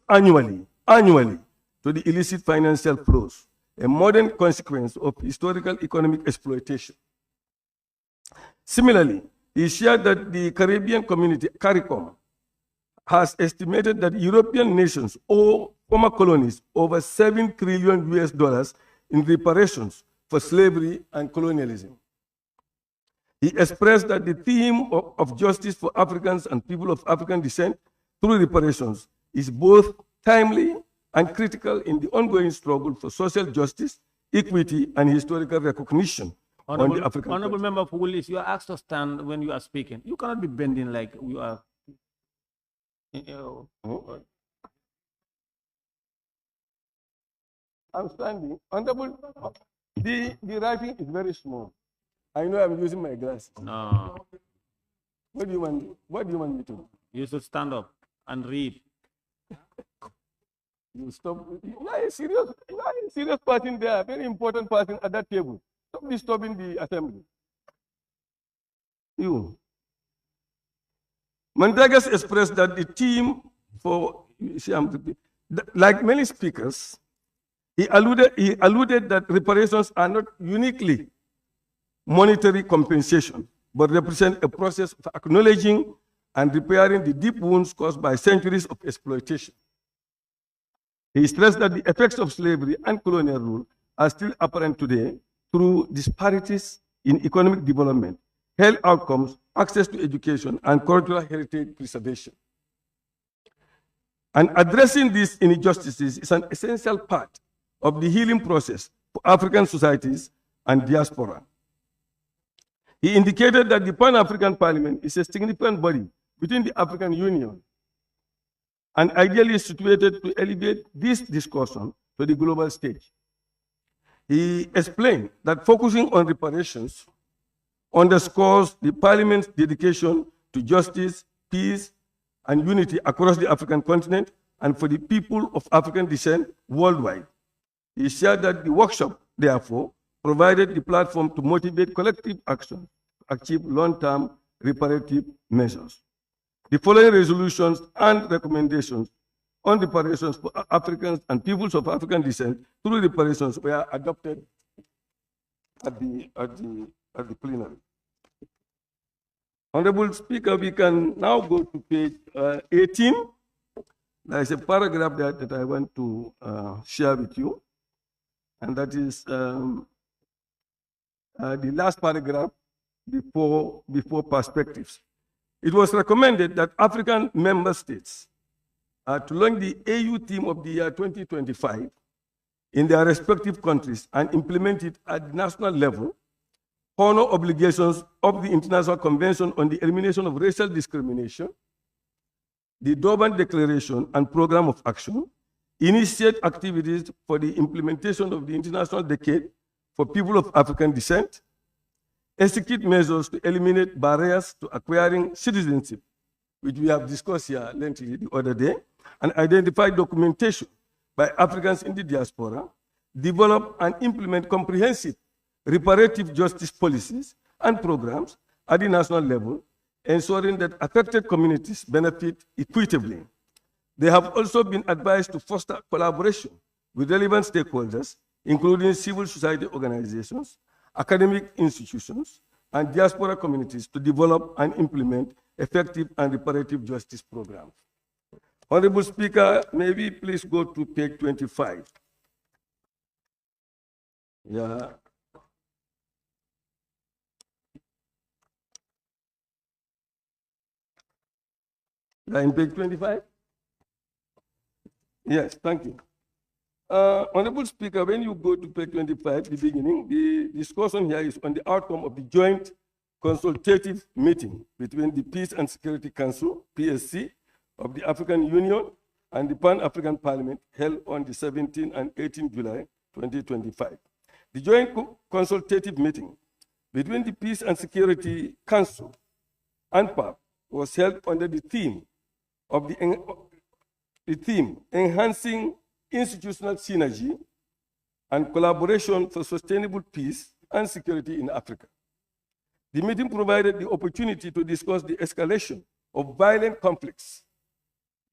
annually to the illicit financial flows, a modern consequence of historical economic exploitation. Similarly, he shared that the Caribbean community, CARICOM, has estimated that European nations owe former colonies over $7 trillion in reparations for slavery and colonialism. He expressed that the theme of justice for Africans and people of African descent through reparations is both timely and critical in the ongoing struggle for social justice, equity, and historical recognition on the African Honorable Member of Willis, you are asked to stand when you are speaking. You cannot be bending like you are. I'm standing. Honorable, the writing is very small. I know I'm using my glasses. No. What do you want me to do? You should stand up and read. You stop. You are a serious person there, a very important person at that table. Stop disturbing the assembly. You. Mandagas expressed that the team for, like many speakers, he alluded that reparations are not uniquely monetary compensation, but represent a process of acknowledging and repairing the deep wounds caused by centuries of exploitation. He stressed that the effects of slavery and colonial rule are still apparent today through disparities in economic development, health outcomes, access to education, and cultural heritage preservation. And addressing these injustices is an essential part of the healing process for African societies and diaspora. He indicated that the Pan-African Parliament is a significant body within the African Union and ideally situated to elevate this discussion to the global stage. He explained that focusing on reparations underscores the Parliament's dedication to justice, peace, and unity across the African continent and for the people of African descent worldwide. He shared that the workshop, therefore, provided the platform to motivate collective action to achieve long-term reparative measures. The following resolutions and recommendations on reparations for Africans and peoples of African descent through reparations were adopted at the plenary. Honorable Speaker, we can now go to page 18. There is a paragraph there that I want to share with you, and that is the last paragraph before perspectives. It was recommended that African member states to launch the AU theme of the year 2025 in their respective countries and implement it at the national level, honor obligations of the International Convention on the Elimination of Racial Discrimination, the Durban Declaration and Program of Action, initiate activities for the implementation of the International Decade for People of African Descent, execute measures to eliminate barriers to acquiring citizenship, which we have discussed here lengthily the other day, and identify documentation by Africans in the diaspora, develop and implement comprehensive reparative justice policies and programs at the national level, ensuring that affected communities benefit equitably. They have also been advised to foster collaboration with relevant stakeholders, including civil society organizations, academic institutions, and diaspora communities to develop and implement effective and reparative justice programs. Honorable Speaker, may we please go to page 25. Yeah. In page 25? Yes, thank you. Honorable Speaker, when you go to page 25, the beginning, the discussion here is on the outcome of the joint consultative meeting between the Peace and Security Council, PSC, of the African Union and the Pan-African Parliament held on the 17th and 18th July 2025. The joint consultative meeting between the Peace and Security Council and PAP was held under the theme of enhancing institutional synergy and collaboration for sustainable peace and security in Africa. The meeting provided the opportunity to discuss the escalation of violent conflicts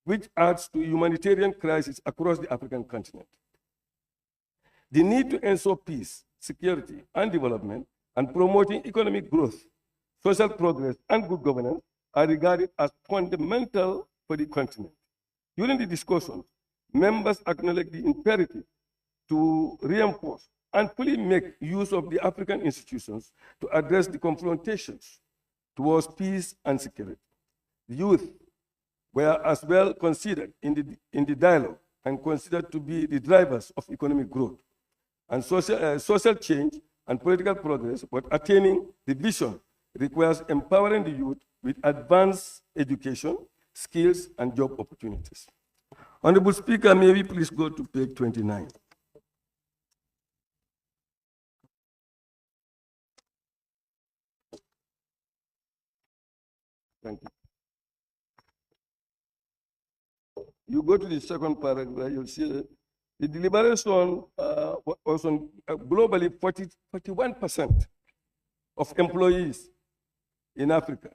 which adds to humanitarian crisis across the African continent. The need to ensure peace, security, and development, and promoting economic growth, social progress, and good governance are regarded as fundamental for the continent. During the discussion, members acknowledged the imperative to reinforce and fully make use of the African institutions to address the confrontations towards peace and security. The youth were as well considered in the dialogue and considered to be the drivers of economic growth and social change and political progress, but attaining the vision requires empowering the youth with advanced education, skills, and job opportunities. Honorable Speaker, may we please go to page 29. Thank you. You go to the second paragraph, you'll see the deliberation was on globally 41% of employees in Africa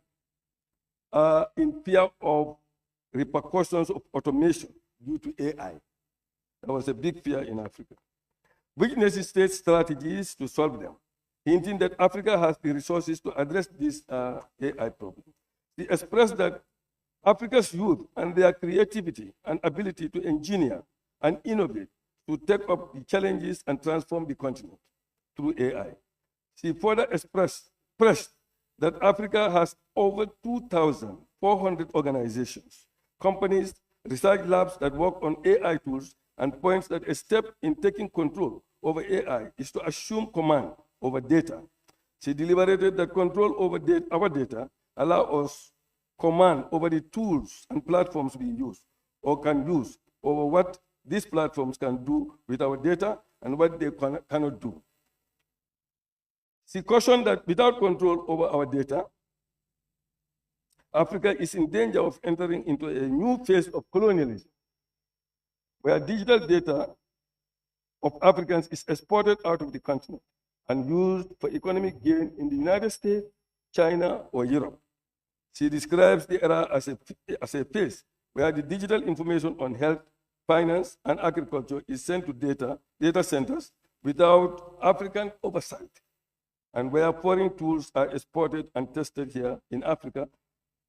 are in fear of repercussions of automation due to AI. That was a big fear in Africa. Witnesses state strategies to solve them, hinting that Africa has the resources to address this AI problem. They expressed that Africa's youth and their creativity and ability to engineer and innovate to take up the challenges and transform the continent through AI. She further expressed that Africa has over 2,400 organizations, companies, research labs that work on AI tools, and points that a step in taking control over AI is to assume command over data. She deliberated that control over our data allow us command over the tools and platforms we use or can use, over what these platforms can do with our data and what they cannot do. She cautioned that without control over our data, Africa is in danger of entering into a new phase of colonialism, where digital data of Africans is exported out of the continent and used for economic gain in the United States, China, or Europe. She describes the era as a phase where the digital information on health, finance, and agriculture is sent to data centers without African oversight, and where foreign tools are exported and tested here in Africa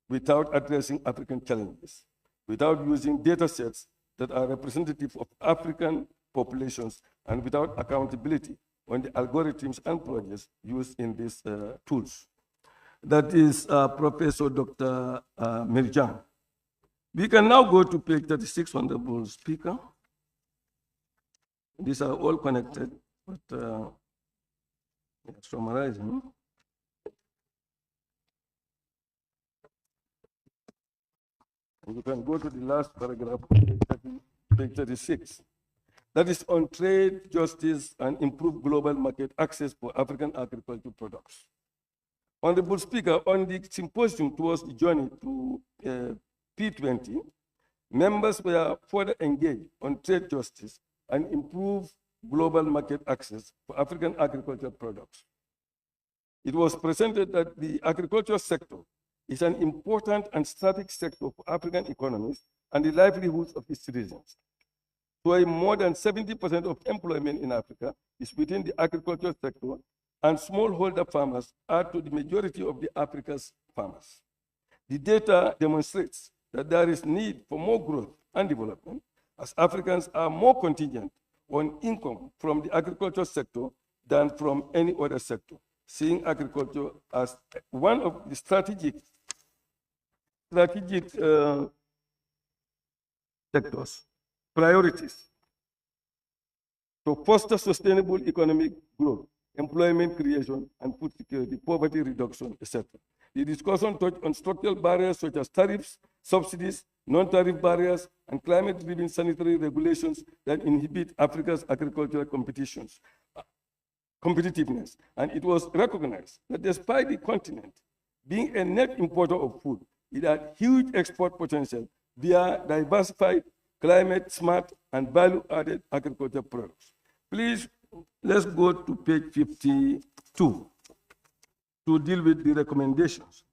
without addressing African challenges, without using data sets that are representative of African populations, and without accountability on the algorithms and projects used in these tools. That is Professor Dr. Mirjam. We can now go to page 36, Honorable Speaker. These are all connected, but summarizing. And you can go to the last paragraph, page 36. That is on trade, justice, and improved global market access for African agricultural products. Honorable Speaker, on the symposium towards the journey to P20, members were further engaged on trade justice and improved global market access for African agricultural products. It was presented that the agricultural sector is an important and strategic sector for African economies and the livelihoods of its citizens. So more than 70% of employment in Africa is within the agricultural sector, and smallholder farmers add to the majority of the Africa's farmers. The data demonstrates that there is need for more growth and development, as Africans are more contingent on income from the agricultural sector than from any other sector, seeing agriculture as one of the strategic sectors, priorities to foster sustainable economic growth, employment creation, and food security, poverty reduction, etc. The discussion touched on structural barriers such as tariffs, subsidies, non-tariff barriers, and climate-driven sanitary regulations that inhibit Africa's agricultural competitiveness. And it was recognized that despite the continent being a net importer of food, it had huge export potential via diversified, climate-smart, and value-added agricultural products. Please, let's go to page 52 to deal with the recommendations.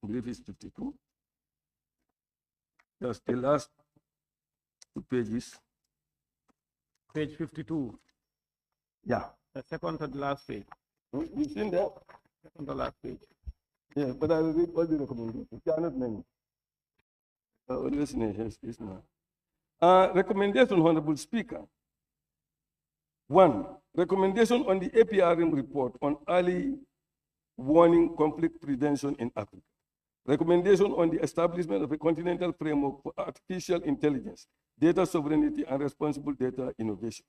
I believe it's 52. Just the last 2 pages. Page 52. Yeah. The second to the last page. You've seen that? Second to the last page. Yeah, but I will read all the recommendations. There are not many. Listen, it's not. Recommendation, Honorable Speaker. 1. Recommendation on the APRM report on early warning conflict prevention in Africa. Recommendation on the establishment of a continental framework for artificial intelligence, data sovereignty, and responsible data innovation.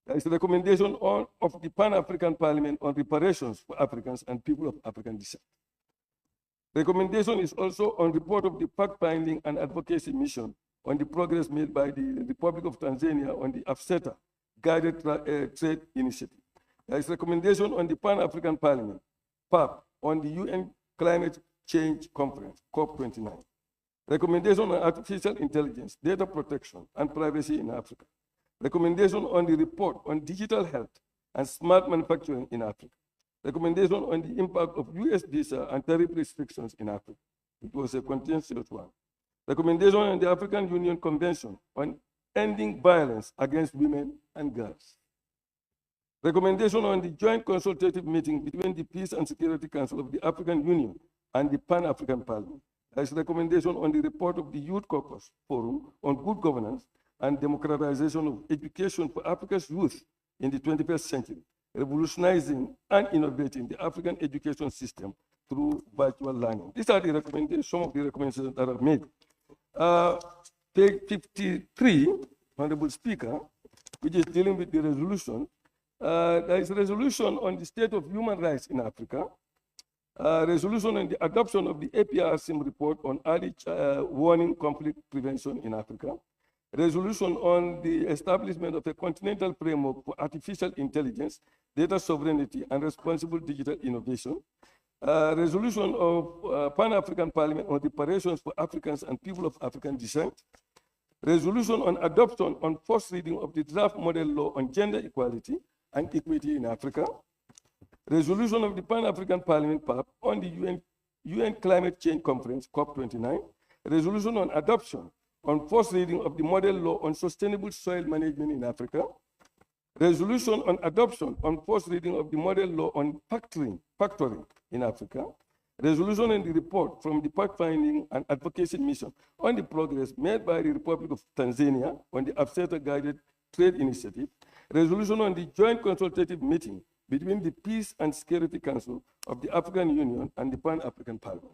There is a recommendation of the Pan-African Parliament on reparations for Africans and people of African descent. Recommendation is also on report of the fact-finding and advocacy mission on the progress made by the Republic of Tanzania on the AFCETA guided trade initiative. There is recommendation on the Pan-African Parliament, PAP, on the UN Climate Change Conference, COP29. Recommendation on artificial intelligence, data protection, and privacy in Africa. Recommendation on the report on digital health and smart manufacturing in Africa. Recommendation on the impact of US visa and tariff restrictions in Africa. It was a contentious one. Recommendation on the African Union Convention on ending violence against women and girls. Recommendation on the joint consultative meeting between the Peace and Security Council of the African Union and the Pan-African Parliament. There is recommendation on the report of the Youth Caucus Forum on good governance and democratization of education for Africa's youth in the 21st century, revolutionizing and innovating the African education system through virtual learning. These are the recommendations, some of the recommendations that are made. Page 53, Honorable Speaker, which is dealing with the resolution. There is a resolution on the state of human rights in Africa, resolution on the adoption of the APRCM report on early warning conflict prevention in Africa, resolution on the establishment of a continental framework for artificial intelligence, data sovereignty, and responsible digital innovation, resolution of Pan-African Parliament on reparations for Africans and people of African descent, resolution on adoption on first reading of the draft model law on gender equality and equity in Africa, resolution of the Pan-African Parliament PAP on the UN Climate Change Conference, COP29, resolution on adoption on first reading of the model law on sustainable soil management in Africa, resolution on adoption on first reading of the model law on factoring in Africa, resolution on the report from the fact-finding and advocacy mission on the progress made by the Republic of Tanzania on the AFCETA guided trade initiative, resolution on the joint consultative meeting between the Peace and Security Council of the African Union and the Pan-African Parliament,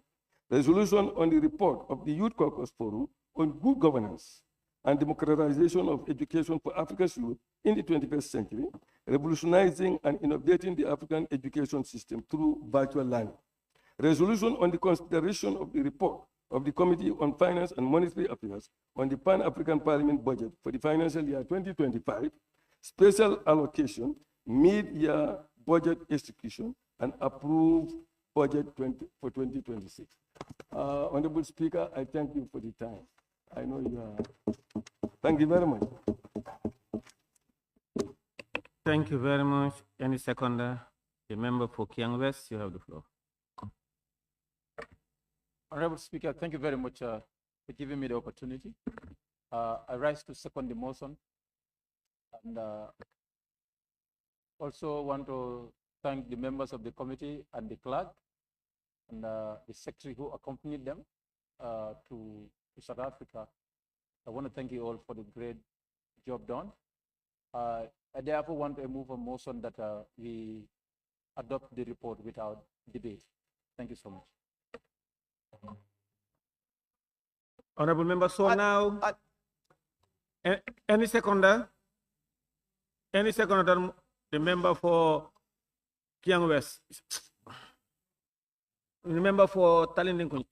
resolution on the report of the Youth Caucus Forum on good governance and democratization of education for Africa's youth in the 21st century, revolutionizing and innovating the African education system through virtual learning. Resolution on the consideration of the report of the Committee on Finance and Monetary Affairs on the Pan-African Parliament budget for the financial year 2025, special allocation, mid-year budget execution, and approved budget for 2026. Honorable Speaker, I thank you for the time. I know you are. Thank you very much. Thank you very much. Any seconder? The member for Kiang West, you have the floor. Honorable Speaker, thank you very much for giving me the opportunity. I rise to second the motion, and also want to thank the members of the committee and the clerk and the secretary who accompanied them to South Africa. I want to thank you all for the great job done. I therefore want to move a motion that we adopt the report without debate. Thank you so much. Honorable member, so now, any seconder? Any seconder, the member for Kiang West? The member for Talinding.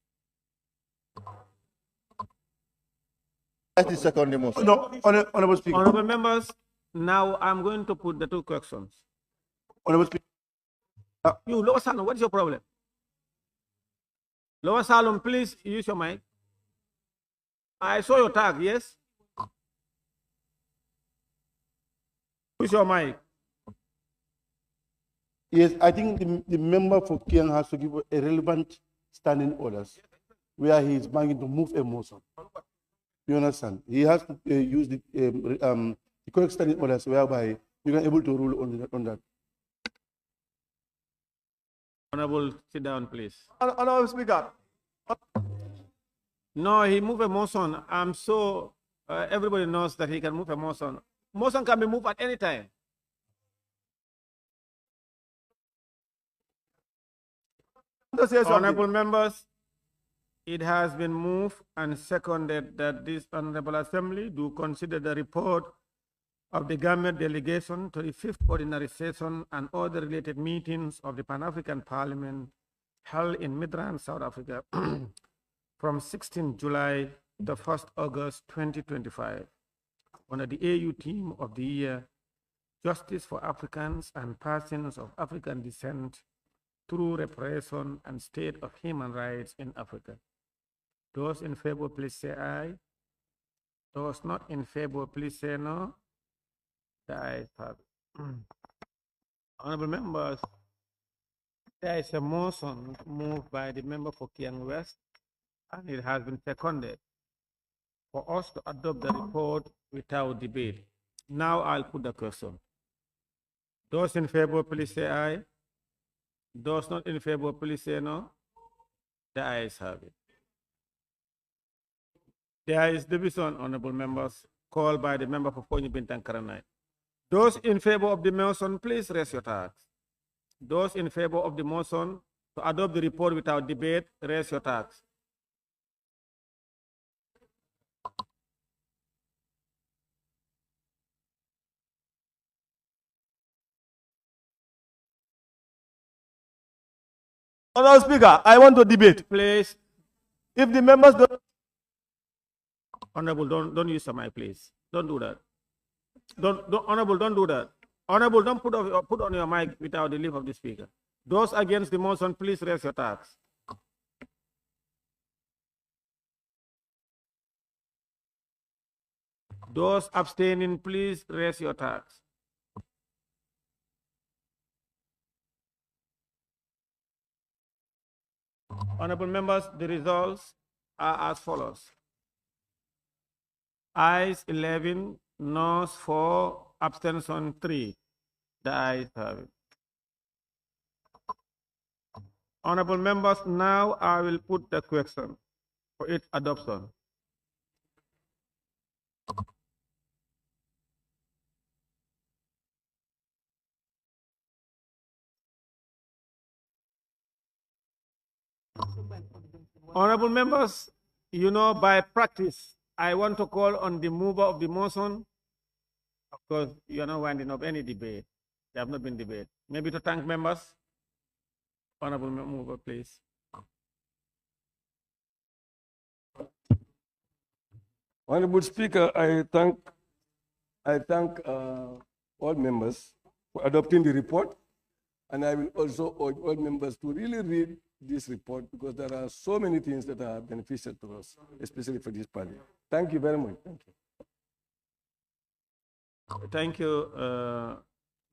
That is second motion. No, Honorable Speaker. Honorable members, now I'm going to put the two questions. Honorable Speaker. You, Lower Salom, what is your problem? Lower Salom, please use your mic. I saw your tag, yes? Use your mic. Yes, I think the member for Kiang has to give a relevant standing orders. where he is banging to move a motion. You understand? He has to use the correct standing orders whereby you can able to rule on that. Honorable, sit down, please. Honorable Speaker. No, he moved a motion. I'm so everybody knows that he can move a motion. Motion can be moved at any time. Honorable members, it has been moved and seconded that this Honorable Assembly do consider the report of the government delegation to the 5th ordinary session and all the related meetings of the Pan-African Parliament held in Midrand, South Africa from 16 July to 1st August 2025 under the AU theme of the year, Justice for Africans and Persons of African Descent through Reparation and State of Human Rights in Africa. Those in favor, please say aye. Those not in favor, please say no. The ayes have it. Honorable members, there is a motion moved by the member for Kiang West, and it has been seconded for us to adopt the report without debate. Now I'll put the question. Those in favor, please say aye. Those not in favor, please say no. The ayes have it. There is division, honorable members, called by the member for Fonyi Bintang Karanai. Those in favor of the motion, please raise your hands. Those in favor of the motion to adopt the report without debate, raise your hands. Honorable Speaker, I want to debate. Please, If the members don't. honorable, don't use the mic, please. Don't do that. Honorable, don't do that. Honorable, don't put on your mic without the leave of the speaker. Those against the motion, please raise your hands. Those abstaining, please raise your hands. Honorable members, the results are as follows. Ayes 11, noes 4, abstention 3. The ayes have it. Honorable members, now I will put the question for its adoption. Honorable members, you know, by practice, I want to call on the mover of the motion. Of course, you are not winding up any debate. There have not been debate. Maybe to thank members. Honorable mover, please. Honorable Speaker, I thank all members for adopting the report, and I will also urge all members to really read this report because there are so many things that are beneficial to us, especially for this party. Thank you very much. Thank you. Thank you,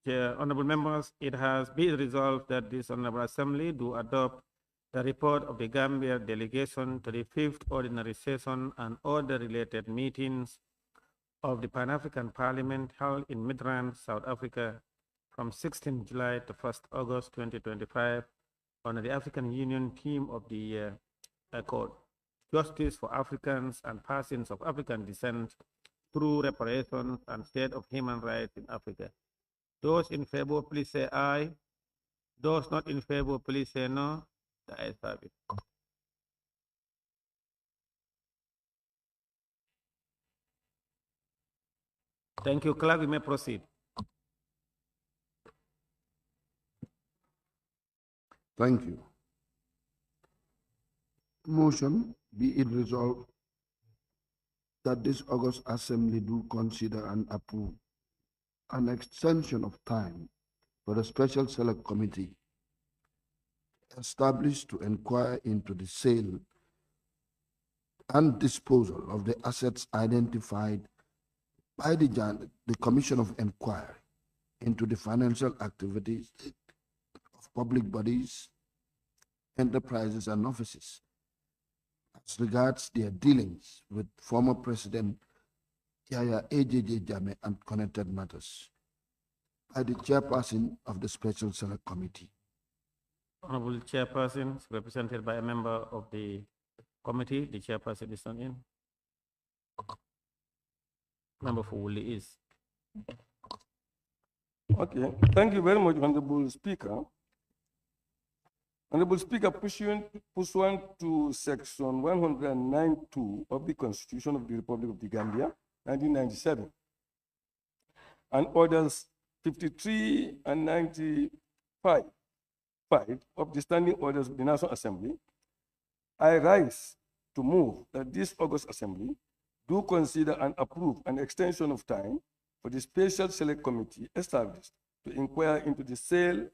Chair. Honorable members, it has been resolved that this Honorable Assembly do adopt the report of the Gambia delegation to the 5th ordinary session and all the related meetings of the Pan-African Parliament held in Midrand, South Africa from 16 July to 1st August 2025 under the African Union theme of the year called Justice for Africans and Persons of African Descent through Reparations and State of Human Rights in Africa. Those in favor, please say aye. Those not in favor, please say no. The ayes have it. Thank you. Clerk, we may proceed. Thank you. Motion, be it resolved that this August Assembly do consider and approve an extension of time for the Special Select Committee established to inquire into the sale and disposal of the assets identified by the Commission of Inquiry into the financial activities of public bodies, enterprises, and offices, as as regards their dealings with former President Yahya AJJ Jammeh and connected matters by the chairperson of the Special Select Committee. Honorable Chairperson, represented by a member of the committee. The chairperson is not in. Member for Woolley is. Okay, thank you very much, Honorable Speaker. Honorable Speaker, pursuant to Section 109(2) of the Constitution of the Republic of the Gambia, 1997, and Orders 53 and 95 of the Standing Orders of the National Assembly, I rise to move that this August Assembly do consider and approve an extension of time for the Special Select Committee established to inquire into the sale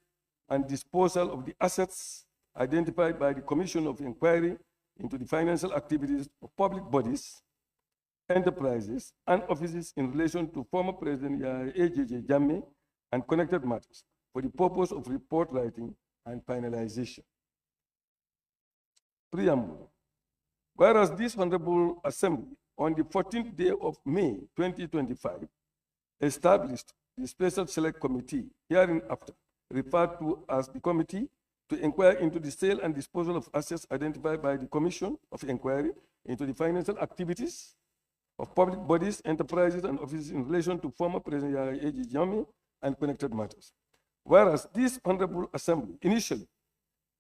and disposal of the assets identified by the Commission of Inquiry into the financial activities of public bodies, enterprises, and offices in relation to former President Yahya AJJ Jammeh and connected matters for the purpose of report writing and finalization. Preamble. Whereas this Honorable Assembly on the 14th day of May 2025 established the Special Select Committee, hereinafter referred to as the Committee to inquire into the sale and disposal of assets identified by the Commission of Inquiry into the financial activities of public bodies, enterprises, and offices in relation to former President Yahya AJJ Jammeh and connected matters. Whereas this Honorable Assembly initially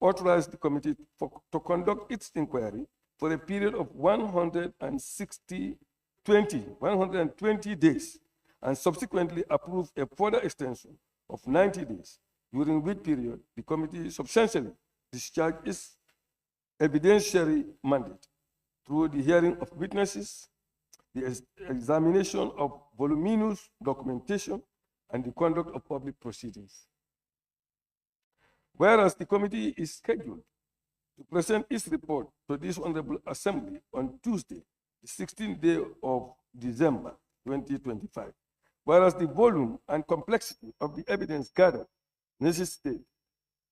authorized the committee to conduct its inquiry for a period of 120 days, and subsequently approved a further extension of 90 days, during which period the committee substantially discharged its evidentiary mandate through the hearing of witnesses, the examination of voluminous documentation, and the conduct of public proceedings. Whereas the committee is scheduled to present its report to this Honorable Assembly on Tuesday, the 16th day of December 2025. Whereas the volume and complexity of the evidence gathered necessitate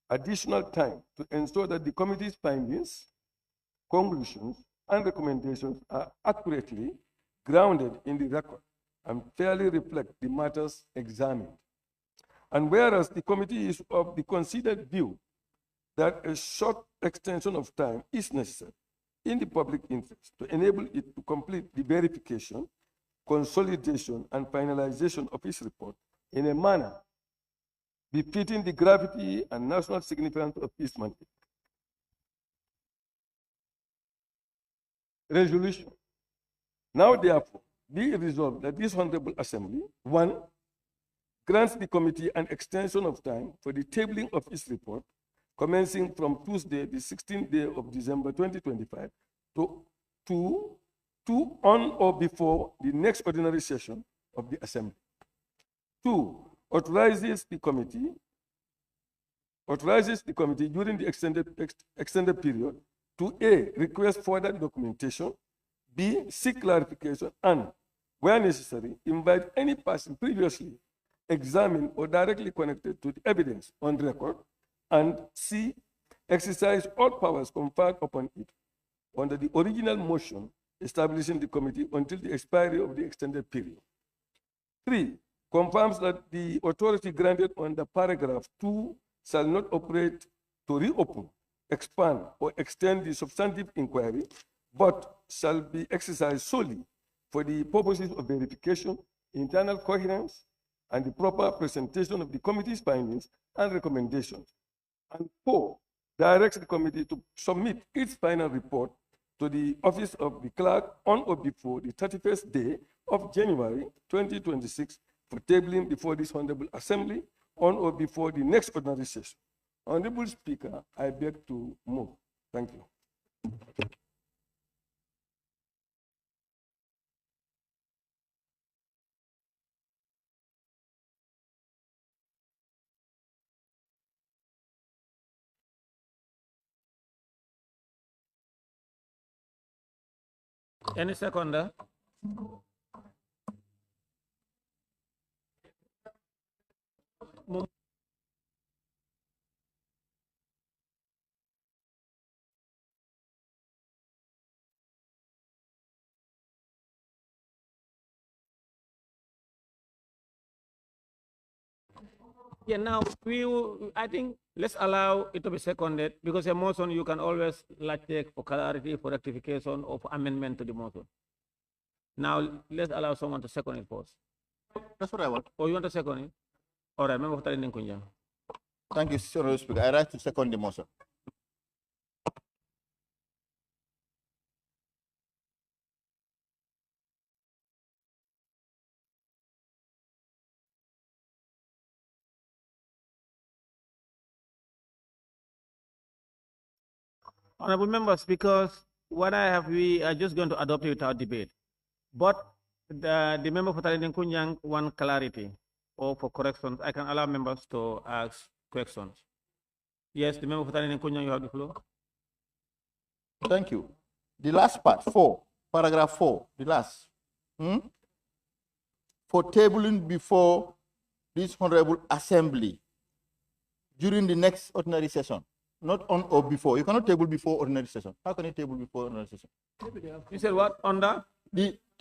additional time to ensure that the committee's findings, conclusions, and recommendations are accurately grounded in the record and fairly reflect the matters examined. And whereas the committee is of the considered view that a short extension of time is necessary in the public interest to enable it to complete the verification, consolidation, and finalization of its report in a manner befitting the gravity and national significance of its mandate. Resolution. Now, therefore, be it resolved that this Honorable Assembly, 1, grants the committee an extension of time for the tabling of its report commencing from Tuesday, the 16th day of December 2025 to on or before the next ordinary session of the Assembly. 2, authorizes the committee during the extended period to A, request further documentation, B, seek clarification, and, where necessary, invite any person previously examined or directly connected to the evidence on record, and C, exercise all powers conferred upon it under the original motion establishing the committee until the expiry of the extended period. 3, confirms that the authority granted under paragraph 2 shall not operate to reopen, expand, or extend the substantive inquiry, but shall be exercised solely for the purposes of verification, internal coherence, and the proper presentation of the committee's findings and recommendations. And 4, directs the committee to submit its final report to the office of the clerk on or before the 31st day of January 2026 for tabling before this Honorable Assembly on or before the next ordinary session. Honorable Speaker, I beg to move. Thank you. Any seconder? Yeah, now I think let's allow it to be seconded because a motion you can always take for clarity, for rectification, or for amendment to the motion. Now let's allow someone to second it first. That's what I want. Or you want to second it? All right, member for Talinding Kunjang. Thank you, Honorable Speaker. I rise to second the motion. Honorable members, because what I have, we are just going to adopt it without debate. But the member for Talinding Kunjang want clarity or for corrections. I can allow members to ask questions. Yes, the member for Talinding Kunjang, you have the floor. Thank you. The last part, 4, paragraph 4, the last. For tabling before this Honorable Assembly during the next ordinary session. Not on or before. You cannot table before ordinary session. How can you table before ordinary session? You said what? On the?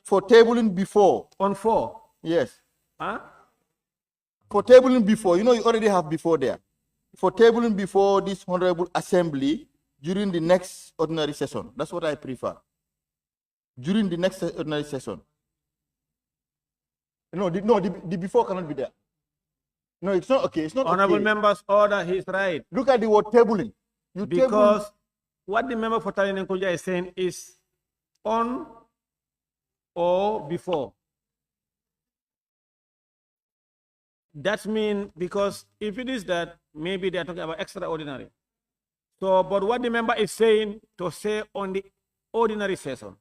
For tabling before. On 4? Yes. Huh? For tabling before. You know you already have before there. For tabling before this Honorable Assembly during the next ordinary session. That's what I prefer. During the next ordinary session. No, the before cannot be there. No, it's not okay. It's not Honorable okay. members, order, he's right. Look at the word tabling. Because what the member for Talinding Kunjang is saying is on or before. That means because if it is that, maybe they're talking about extraordinary. So, but what the member is saying to say on the ordinary session.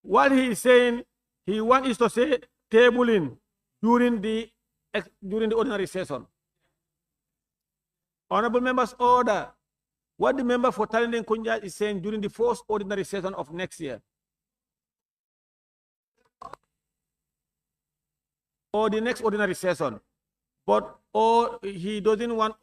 What he is saying, he wants to say tabling during the ordinary session. Honorable members, order. What the member for Talinding Kunjang is saying during the first ordinary session of next year. Or the next ordinary session. But, or he doesn't want.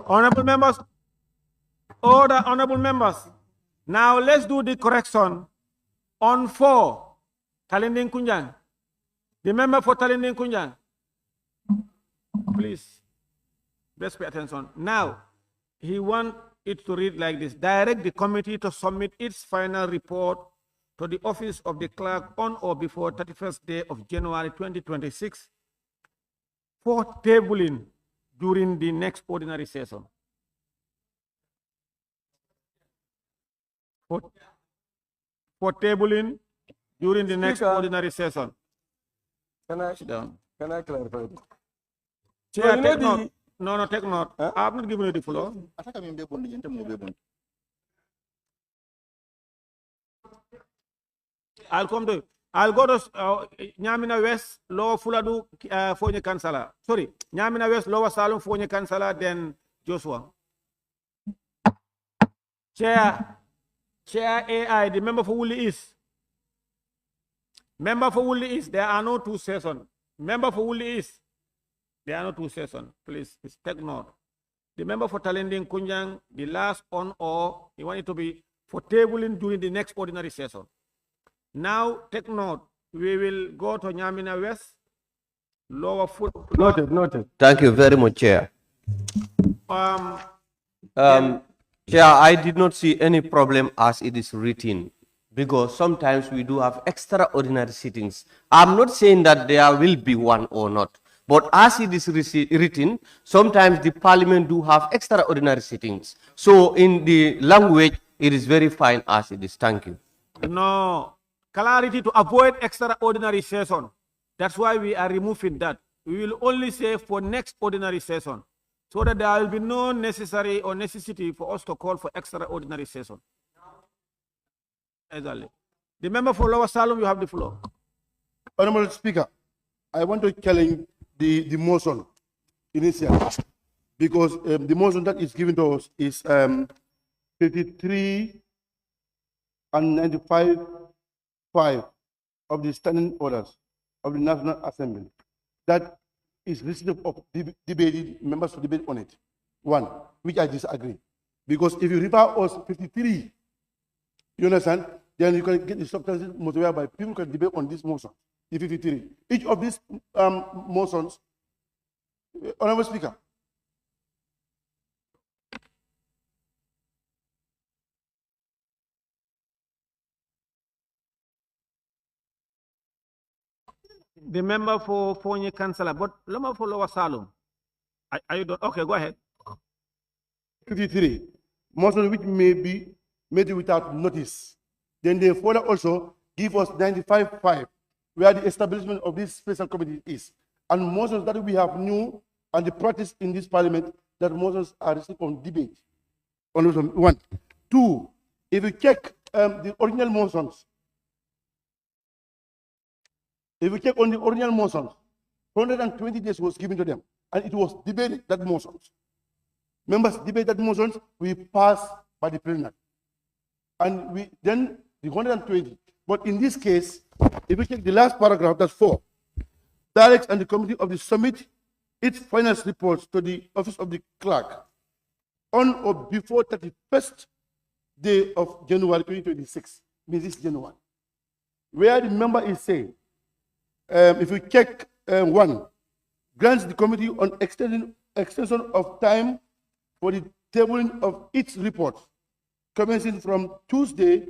Honorable members, order, honorable members. Now let's do the correction on 4, Talinding Kunjang. The member for Talinding Kunjang. Please, let's pay attention. Now, he wants it to read like this. Direct the committee to submit its final report to the office of the clerk on or before 31st day of January 2026 for tabling during the next ordinary session. For tabling during the next Speaker. ordinary session. Sit down. Can I clarify? Chair, you know take note. the- No, take note. I have not given you the floor. I'll come to. I'll go to Nyamina West, Lower Fuladu, Fonye Kansala. Sorry, Nyamina West, Lower Salon, Fonye Kansala, then Joshua. Chair AI, the member for Woolly East. Member for Woolly East, there are no 2 sessions. Member for Woolly East, there are no 2 sessions. Please, take note. The member for Talinding Kunjang, the last on or, you want it to be for tabling during the next ordinary session. Now, take note. We will go to Nyamina West, Lower Foot. Noted. Thank you very much, Chair. Chair, I did not see any problem as it is written because sometimes we do have extraordinary sittings. I'm not saying that there will be one or not, but as it is written, sometimes the parliament do have extraordinary sittings. So in the language, it is very fine as it is. Thank you. No, clarity to avoid extraordinary session. That's why we are removing that. We will only say for next ordinary session, so that there will be no necessary or necessity for us to call for extraordinary session. Exactly. The member for Lower Salem, you have the floor. Honorable Speaker, I want to challenge the motion initially, because the motion that is given to us is 53 and 95.5 of the standing orders of the National Assembly. That is receipt of debated members to debate on it. One, which I disagree. Because if you refer us 53, you understand, then you can get the substantive motion whereby people can debate on this motion, the 53. Each of these motions, Honorable Speaker. The member for Fonye Councillor, but member for Lower Salem. Are you done? Okay, go ahead. 53, motion which may be made without notice. Then they further also give us 95.5, where the establishment of this special committee is. And motions that we have new and the practice in this parliament, that motions are received on debate. On one. Two, if you check the original motions, if you check on the original motions, 120 days was given to them, and it was debated that motions. Members debate that motions, we pass by the plenary. And we then the 120. But in this case, if you check the last paragraph, that's 4, directs and the committee of the summit its finance reports to the office of the clerk on or before 31st day of January 2026, means this January. Where the member is saying, if you check 1, grants the committee on extension of time for the tabling of its report, commencing from Tuesday,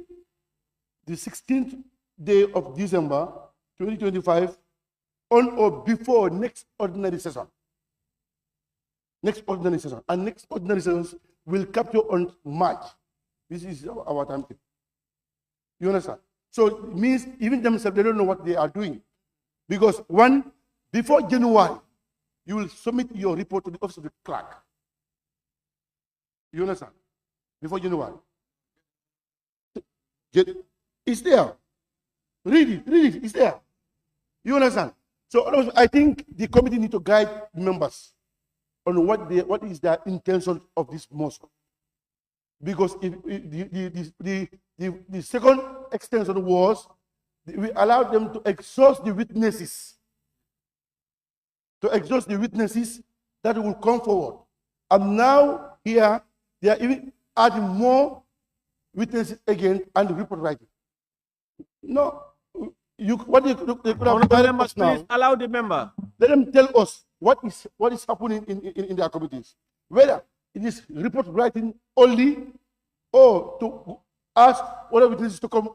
the 16th day of December 2025, on or before next ordinary session. Next ordinary session. And next ordinary sessions will capture on March. This is our timetable. You understand? So it means even themselves, they don't know what they are doing. Because 1, before January, you will submit your report to the office of the clerk. You understand? Before January. It's there. Read it, it's there. You understand? So I think the committee need to guide members on what is their intention of this motion. Because if the second extension was, we allowed them to exhaust the witnesses. To exhaust the witnesses that will come forward. And now here, they are even adding more witnesses again and the report writing. No, what they could have done us now. Please allow the member. Let them tell us what is happening in their committees. Whether it is report writing only or to ask other witnesses to come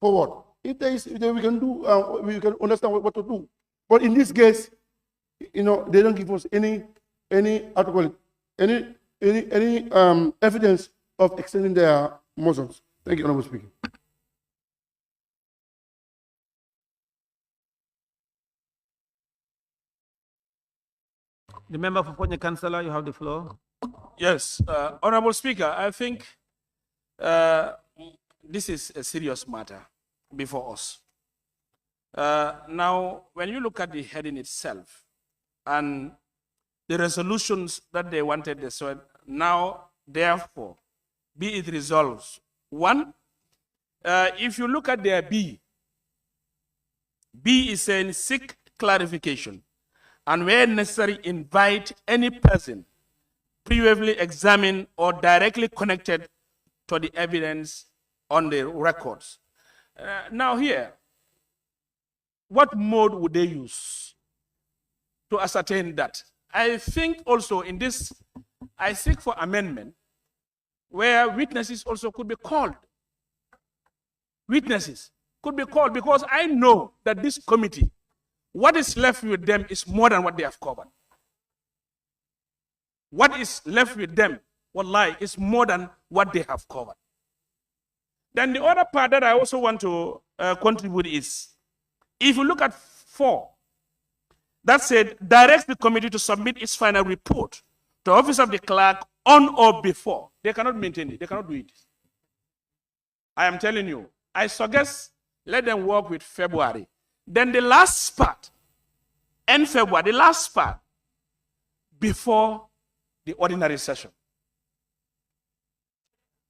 forward. If there is, we can do, we can understand what to do. But in this case, they don't give us any article, any evidence of extending their motions. Thank you, Honorable Speaker. The member for Fonye Councillor, you have the floor. Yes, Honorable Speaker, I think this is a serious matter before us. Now, when you look at the heading itself and the resolutions that they wanted, they said, now, therefore, be it resolved. 1, if you look at their B is saying seek clarification and where necessary invite any person previously examined or directly connected to the evidence on the records. Now here, what mode would they use to ascertain that? I think also in this, I seek for amendment where witnesses also could be called. witnesses could be called, because I know that this committee, what is left with them is more than what they have covered. What is left with them, wallahi, is more than what they have covered. Then the other part that I also want to contribute is, if you look at 4, that said, directs the committee to submit its final report to the office of the clerk on or before. They cannot maintain it. They cannot do it. I am telling you, I suggest let them work with February. Then the last part, end February, the last part, before the ordinary session.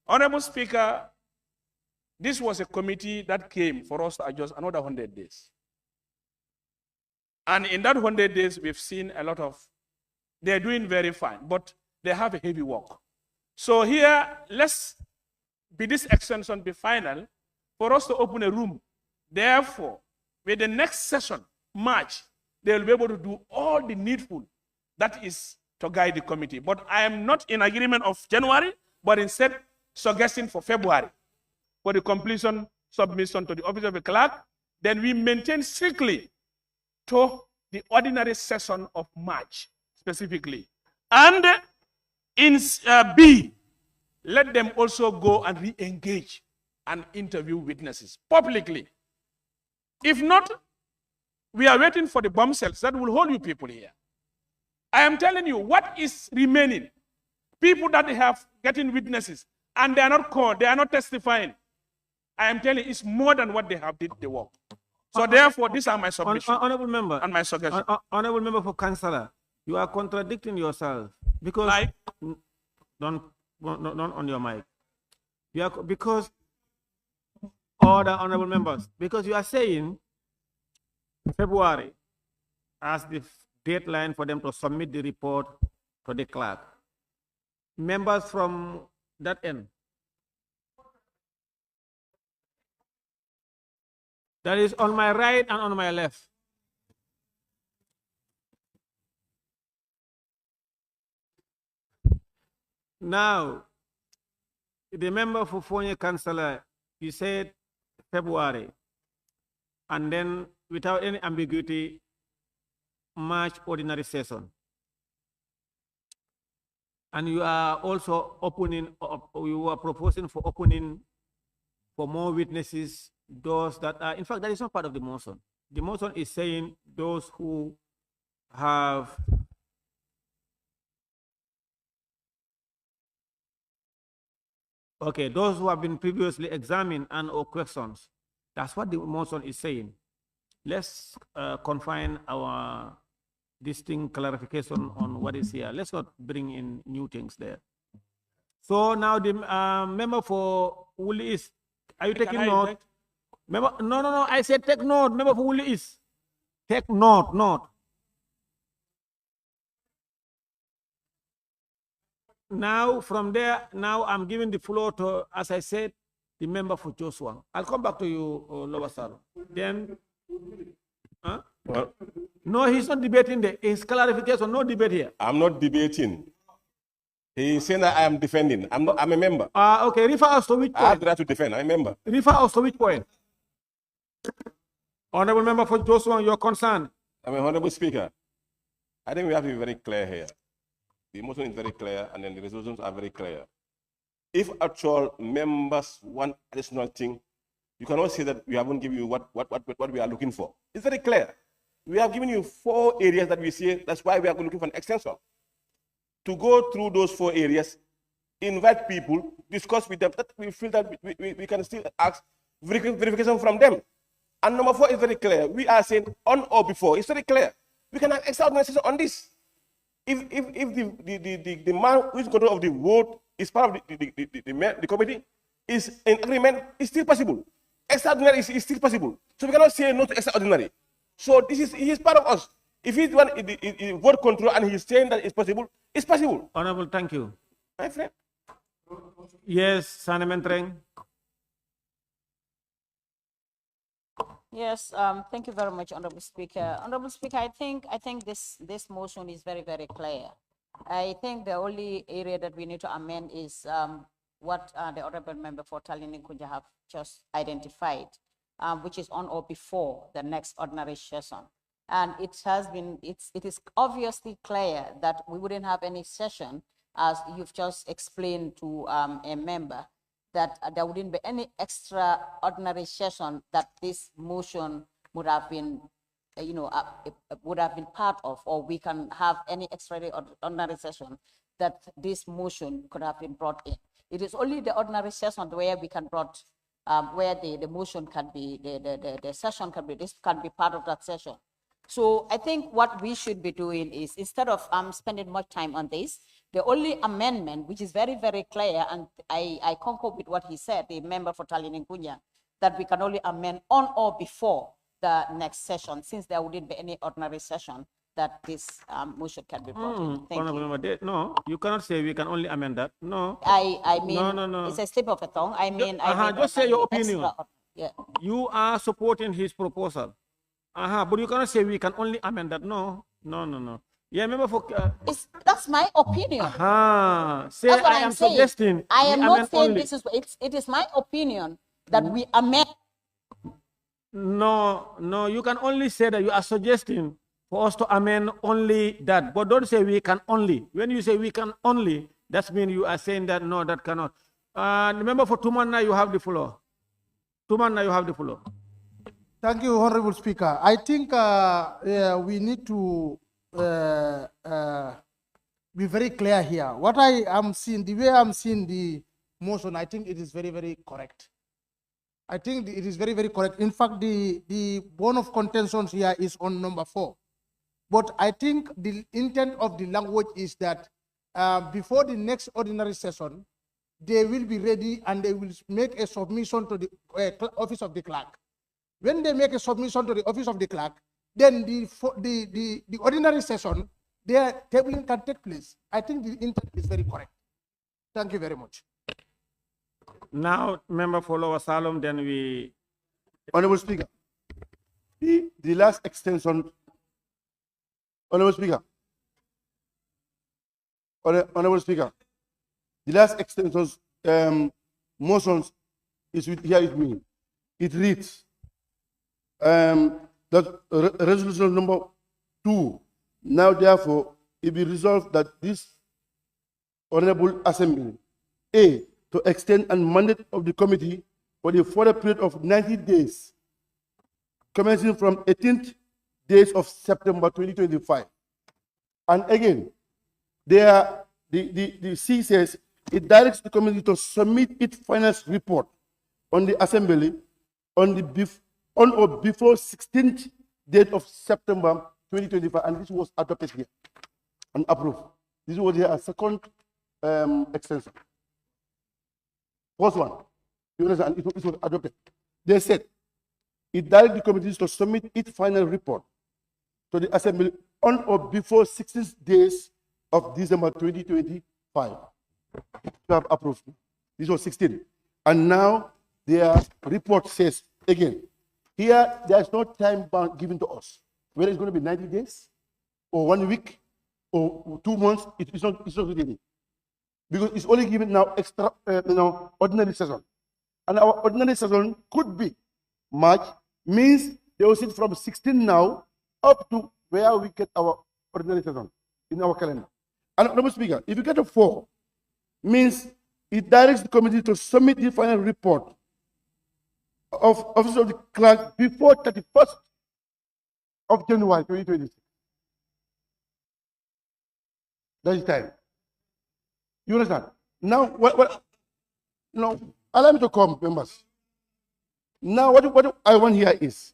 Honorable Speaker, this was a committee that came for us to adjust another 100 days. And in that 100 days, we've seen a lot of, they're doing very fine, but they have a heavy work. So here, let's be this extension be final for us to open a room. Therefore, with the next session, March, they'll be able to do all the needful that is to guide the committee. But I am not in agreement of January, but instead suggesting for February for the completion submission to the office of the clerk. Then we maintain strictly to the ordinary session of March specifically. And in B, let them also go and re-engage and interview witnesses publicly. If not, we are waiting for the bombshells that will hold you people here. I am telling you what is remaining. People that have getting witnesses and they are not called, they are not testifying. I am telling you, it's more than what they have did the work. So therefore, these are my submissions. Honorable member, and my suggestion. Honorable member for Councillor, you are contradicting yourself because don't on your mic. You are, because order, honorable members, because you are saying February as the deadline for them to submit the report to the clerk. Members from that end. That is on my right and on my left. Now, the member for Fonye Councillor, you said February, and then without any ambiguity, March ordinary session. And you are also opening, you are proposing for opening for more witnesses, those that are, in fact, that is not part of the motion. The motion is saying those who have those who have been previously examined and or questions. That's what the motion is saying. Let's confine our distinct clarification on what is here. Let's not bring in new things there. So now the member for Woolly East, are you taking note? Member, no, I said take note. Member for Woolly East, take note. Now, from there, now I'm giving the floor to, as I said, the member for Joshua. I'll come back to you, Lower Salo. Then, Well, no, he's not debating there. It's clarification, no debate here. I'm not debating. He's saying that I am defending. I'm a member. Okay, refer us to which I have point? the right to defend. I'm a member. Refer us to which point? Honorable member for Joshua, your concern. I'm an honorable speaker. I think we have to be very clear here. The motion is very clear, and then the resolutions are very clear. If actual members want additional thing, you cannot say that we haven't given you what we are looking for. It's very clear. We have given you 4 areas that we see. That's why we are looking for an extension. To go through those 4 areas, invite people, discuss with them, that we feel that we can still ask verification from them. And number 4 is very clear. We are saying on or before. It's very clear. We can have extra organization on this. If the man who is in control of the vote is part of the committee, is in agreement, it's still possible. Extraordinary is still possible. So we cannot say no to extraordinary. So he is part of us. If he's one in vote control and he's saying that it's possible, it's possible. Honorable, thank you. My friend. Yes, Sanementreng. Yes, thank you very much, Honorable Speaker. Honorable Speaker, I think this motion is very, very clear. I think the only area that we need to amend is what the honorable member for Talini Kunja have just identified, which is on or before the next ordinary session. And it is obviously clear that we wouldn't have any session, as you've just explained to a member, that there wouldn't be any extraordinary session that this motion would have been, would have been part of, or we can have any extraordinary session that this motion could have been brought in. It is only the ordinary session where we can brought, where the motion can be, the session can be, this can be part of that session. So I think what we should be doing is, instead of spending much time on this, the only amendment, which is very, very clear, and I concur with what he said, the member for Talini Kunja, that we can only amend on or before the next session, since there wouldn't be any ordinary session that this motion can be brought in. Thank you. No, you cannot say we can only amend that. No. I mean, no. it's a slip of a tongue. I mean, just say your opinion. Yeah. You are supporting his proposal. But you cannot say we can only amend that. No. Yeah, remember for. That's my opinion. Say that's what I am saying. suggesting. I am not saying only. this is. It is my opinion that we amend. No. You can only say that you are suggesting for us to amend only that, but don't say we can only. When you say we can only, that means you are saying that no, that cannot. Remember for Tumanna, you have the floor. Tumanna, you have the floor. Thank you, Honorable Speaker. I think we need to be very clear here. What I am seeing, the way I'm seeing the motion, I think it is very, very correct. I think it is very, very correct. In fact, the bone of contention here is on number 4. But I think the intent of the language is that before the next ordinary session, they will be ready and they will make a submission to the office of the clerk. When they make a submission to the office of the clerk, then the ordinary session, their tabling can take place. I think the intent is very correct. Thank you very much. Now, member for Lower Salom, then we. Honorable Speaker, the last extension. Honorable Speaker. Honorable Speaker, the last extensions motions is here with me. It reads that resolution number 2. Now, therefore, it be resolved that this Honorable Assembly, A, to extend and mandate of the committee for the further period of 90 days, commencing from 18th days of September 2025. And again, the C says it directs the committee to submit its finance report on the Assembly on or before 16th date of September 2025, and this was adopted here and approved. This was here a second extension. First one, you understand, it was adopted. They said it directs the committees to submit its final report to the Assembly on or before 16 days of December 2025. You have approved. This was 16. And now their report says again, here there's no time bound given to us. Whether it's going to be 90 days or 1 week or 2 months, it's not really. Because it's only given now extra, ordinary session. And our ordinary session could be March, means they will sit from 16 now up to where we get our ordinary session in our calendar. And Honorable Speaker, if you get a 4, means it directs the committee to submit the final report of Office of the Clerk before 31st of January 2026. That is time. You understand? Now, no, allow me to come, members. Now, what I want here is,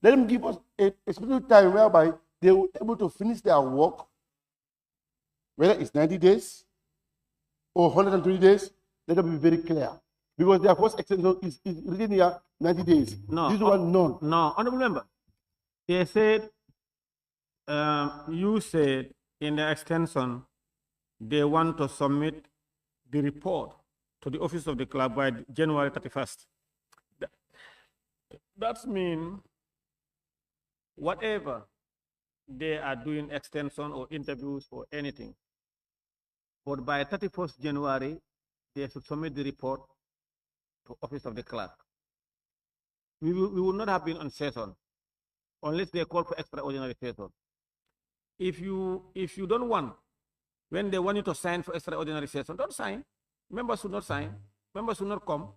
let them give us a specific time whereby they will be able to finish their work, whether it's 90 days or 120 days, let them be very clear. Because their first extension is written here 90 days. No. This one, none. No, honorable member. They said, you said in the extension, they want to submit the report to the office of the club by January 31st. That means whatever they are doing extension or interviews or anything, but by 31st January, they should submit the report to office of the clerk. We would not have been on session unless they call for extraordinary session. If you don't want, when they want you to sign for extraordinary session, don't sign. Members should not sign. Members should not come.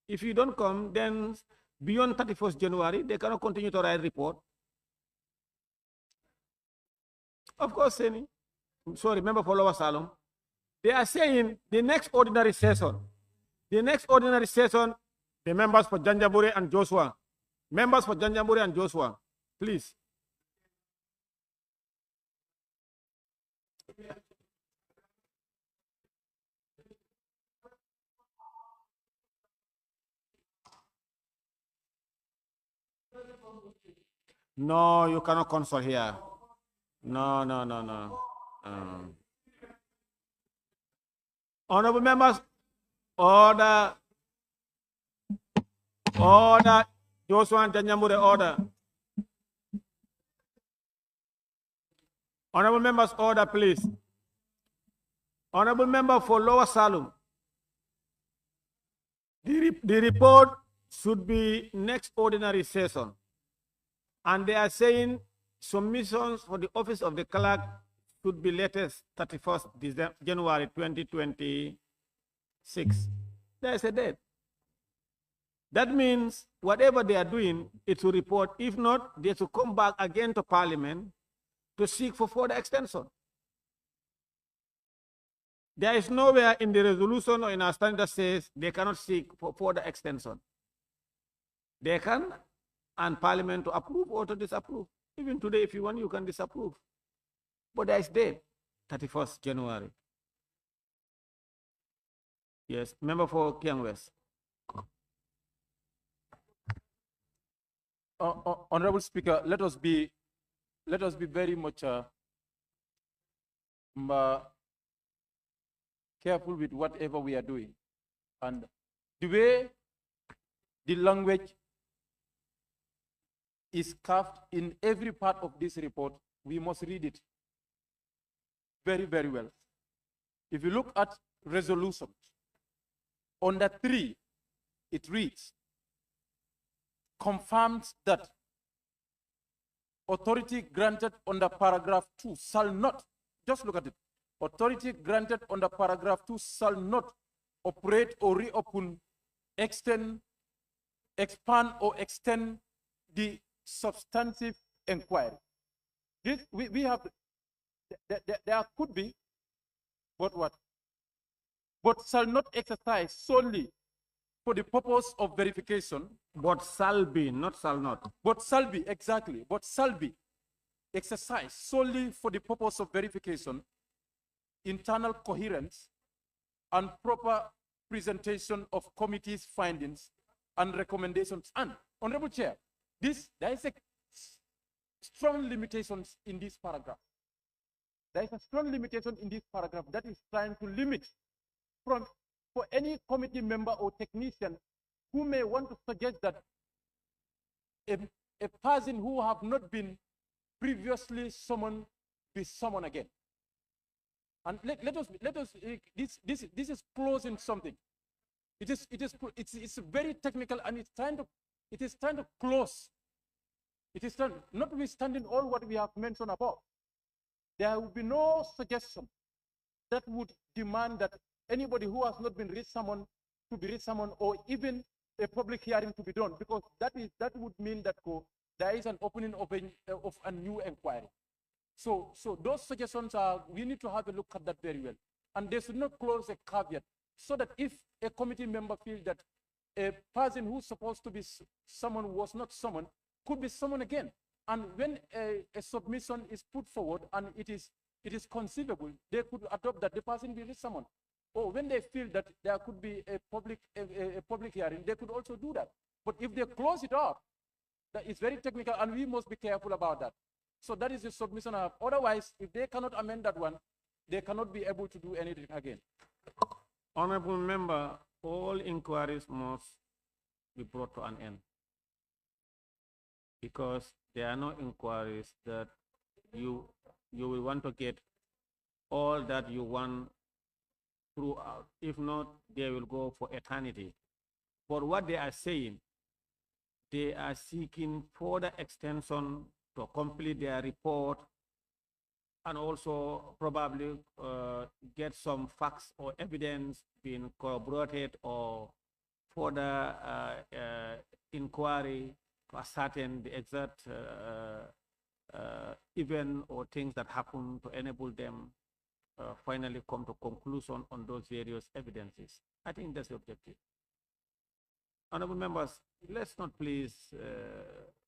If you don't come, then beyond 31st January, they cannot continue to write report. Of course, Seni. Sorry, member for Lower Salom. They are saying the next ordinary session, the members for Janjabure and Joshua, members for Janjabure and Joshua, please. No, you cannot consult here. No. Honorable members, order. Joshua and Janjamure, order. Honorable members, order, please. Honorable member for Lower Salum. The report should be next ordinary session. And they are saying submissions for the office of the clerk should be latest 31st January 2026. There's a date. That means whatever they are doing, it will report. If not, they should come back again to Parliament to seek for further extension. There is nowhere in the resolution or in our standard that says they cannot seek for further extension. They can, and Parliament to approve or to disapprove. Even today, if you want, you can disapprove. But there is date, 31st January. Yes, member for Kiang West. Honorable Speaker, let us be very much careful with whatever we are doing. And the way the language is carved in every part of this report, we must read it very, very well. If you look at resolutions, under 3, it reads, confirms that authority granted under paragraph 2 shall not, just look at it, authority granted under paragraph 2 shall not operate or reopen, expand or extend the substantive inquiry. This, we have, there could be, but what? But shall not exercise solely for the purpose of verification. But shall be, not shall not. But shall be, exactly. But shall be exercised solely for the purpose of verification, internal coherence, and proper presentation of committee's findings and recommendations. And, Honorable Chair, there is a strong limitations in this paragraph. There is a strong limitation in this paragraph that is trying to limit for any committee member or technician who may want to suggest that a person who have not been previously summoned be summoned again. And let us this is closing something. It's very technical, and it is trying to close. It is notwithstanding all what we have mentioned above. There will be no suggestion that would demand that anybody who has not been re-summoned to be re-summoned, or even a public hearing to be done, because that would mean that there is an opening of a new inquiry. So those suggestions we need to have a look at that very well. And they should not close a caveat, so that if a committee member feels that a person who's supposed to be summoned was not summoned, could be summoned again. And when a submission is put forward and it is conceivable, they could adopt that the person be summoned. Or when they feel that there could be a public hearing, they could also do that. But if they close it off, that is very technical, and we must be careful about that. So that is the submission I have. Otherwise, if they cannot amend that one, they cannot be able to do anything again. Honorable member, all inquiries must be brought to an end, because there are no inquiries that you will want to get all that you want throughout. If not, they will go for eternity. But what they are saying, they are seeking further extension to complete their report and also probably get some facts or evidence being corroborated or further inquiry to ascertain the exact event or things that happen to enable them finally come to conclusion on those various evidences. I think that's the objective. Honorable members, let's not please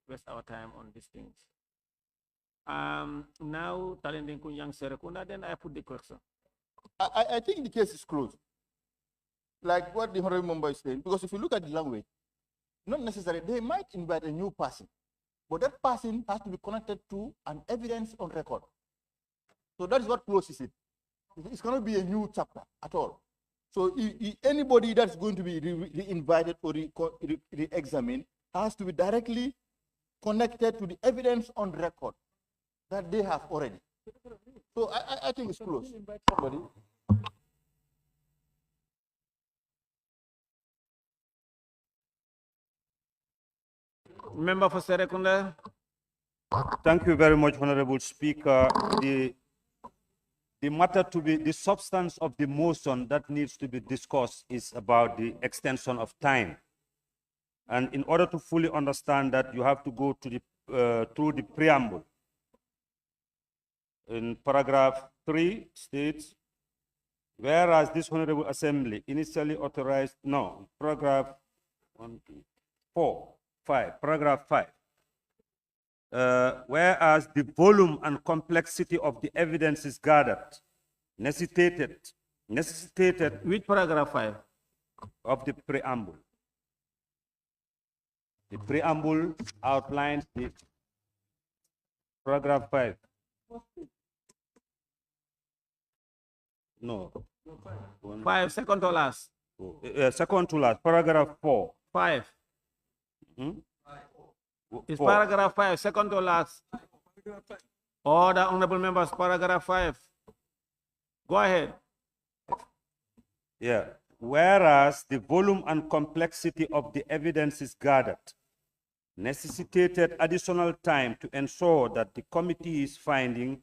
waste our time on these things. Now, Talending Kunyang Serekunda, then I put the question. I think the case is closed. Like what the honorable member is saying, because if you look at the language, not necessarily, they might invite a new person, but that person has to be connected to an evidence on record. So that is what closes it. It's going to be a new chapter at all. So anybody that's going to be re-invited or re-examined has to be directly connected to the evidence on record that they have already. So I think it's close. Somebody. Member for Serekunda. Thank you very much, Honorable Speaker. The matter to be, the substance of the motion that needs to be discussed is about the extension of time. And in order to fully understand that, you have to go to the through the preamble. In paragraph 3 states, whereas this Honorable Assembly initially authorized, no, paragraph 5, paragraph 5. Whereas the volume and complexity of the evidences gathered necessitated. Which paragraph 5? Of the preamble. The preamble outlines the paragraph 5. No. 5, second to last. Second to last, paragraph 4. 5. It's 4. paragraph 5, second to last. Order, honorable members, paragraph 5. Go ahead. Yeah. Whereas the volume and complexity of the evidences gathered necessitated additional time to ensure that the committee's finding,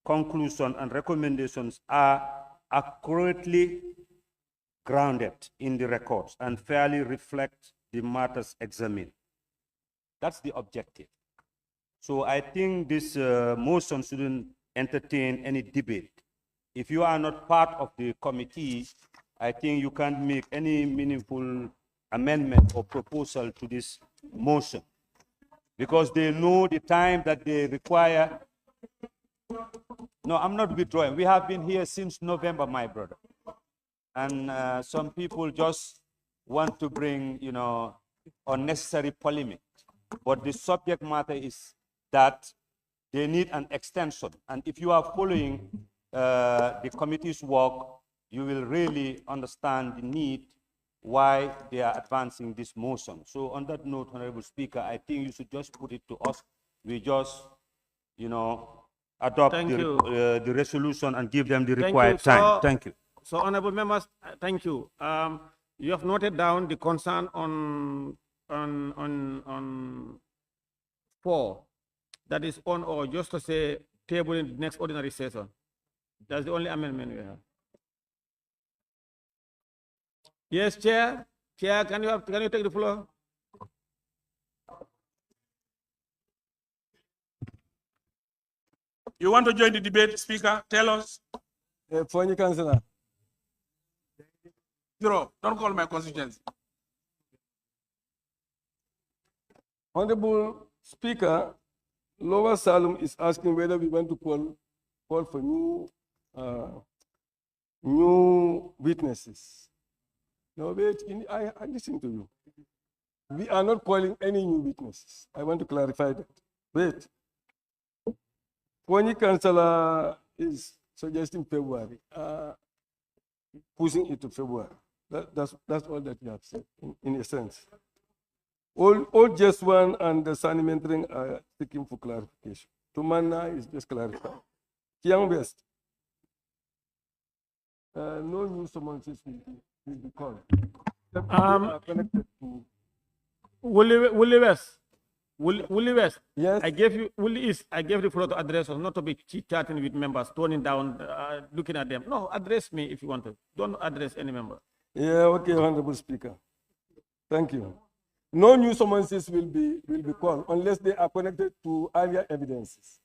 conclusion, and recommendations are accurately grounded in the records and fairly reflect the matters examined. That's the objective. So I think this motion shouldn't entertain any debate. If you are not part of the committee, I think you can't make any meaningful amendment or proposal to this motion, because they know the time that they require. No, I'm not withdrawing. We have been here since November, my brother. And some people just want to bring, unnecessary polemic. But the subject matter is that they need an extension. And if you are following the committee's work, you will really understand the need why they are advancing this motion. So on that note, Honorable Speaker, I think you should just put it to us. We just, adopt the resolution and give them the required time. Thank you. So, honorable members, thank you. You have noted down the concern on 4. That is on, or just to say table in the next ordinary session. That's the only amendment we have. Yes, Chair. Chair, can you take the floor? You want to join the debate, Speaker? Tell us. For any councillor. Zero. Don't call my constituency. Honorable Speaker, Lower Salum is asking whether we want to call for new witnesses. No, wait, I listen to you. We are not calling any new witnesses. I want to clarify that. Wait. Pony Councillor is suggesting February, pushing it to February. That's all that you have said, in a sense. All just one and the Sani mentoring are seeking for clarification. Tumana is just clarifying. Kiang West. no new summonses will be called. Except if they are connected to. Willie West. Willie West. Yes. I gave you Willie East. I gave the floor to address us, not to be chit-chatting with members, toning down, looking at them. No, address me if you want to. Don't address any member. Yeah, okay, Honorable Speaker. Thank you. No new summonses will be called unless they are connected to earlier evidences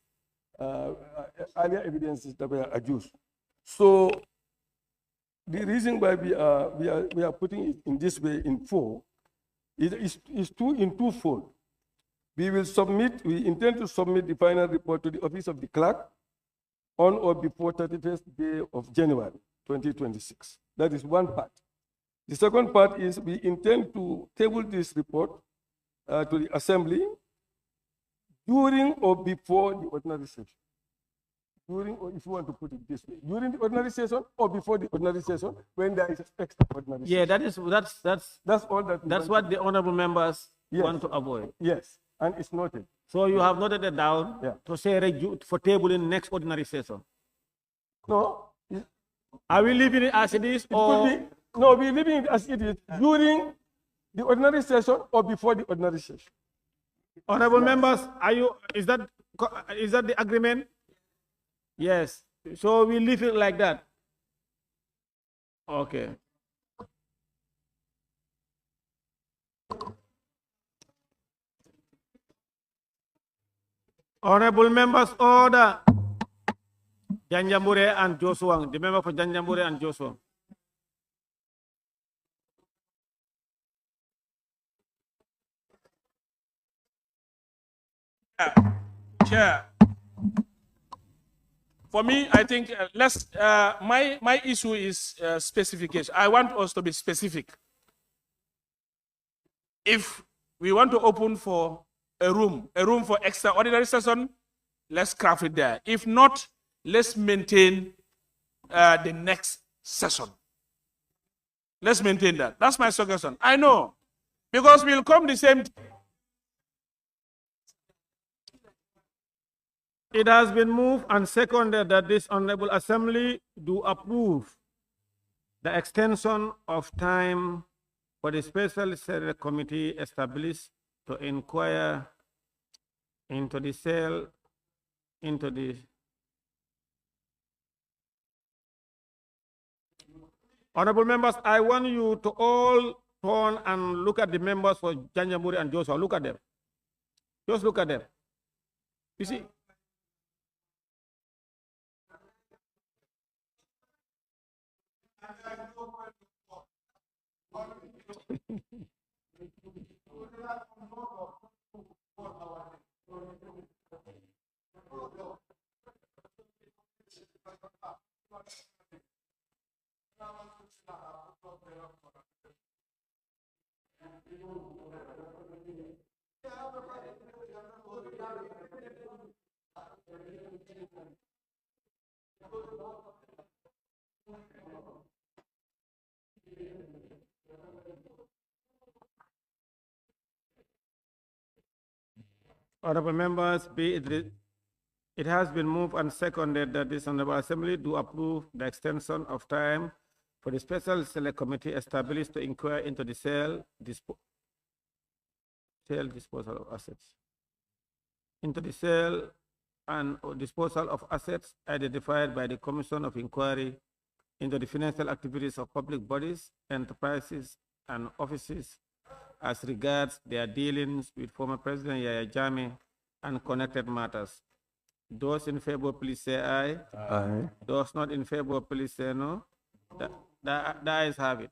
that were adduced. So the reason why we are putting it in this way in 4 is twofold. We intend to submit the final report to the office of the clerk on or before 31st day of January 2026. That is one part. The second part is we intend to table this report to the Assembly during or before the ordinary session. During, or if you want to put it this way, during the ordinary session or before the ordinary session when there is extraordinary session. Yeah, that's all that. That's what the honorable members want to avoid. Yes, and it's noted. So you have noted it down to say for tabling next ordinary session. No. Are we leaving it as it is, no, we're leaving it as it is during the ordinary session or before the ordinary session. Honorable members, is that the agreement? Yes. So we leave it like that. Okay. Honorable members, order. Janjambure and Joshua, the member for Janjambure and Joshua. Chair, for me, I think my issue is specification. I want us to be specific. If we want to open for a room for extraordinary session, let's craft it there. If not, let's maintain the next session. Let's maintain that. That's my suggestion. I know, because we'll come the same. It has been moved and seconded that this Honorable Assembly do approve the extension of time for the Special Select Committee established to inquire into the sale, Honorable members, I want you to all turn and look at the members for Janjambure and Joshua. Look at them. Just look at them. You see? Honorable members, it has been moved and seconded that this Honorable Assembly do approve the extension of time for the Special Select Committee established to inquire into the sale disposal of assets. Into the sale and disposal of assets identified by the Commission of Inquiry into the financial activities of public bodies, enterprises, and offices as regards their dealings with former President Yahya Jammeh and connected matters. Those in favor, please say aye. Aye. Those not in favor, please say no. The ayes have it.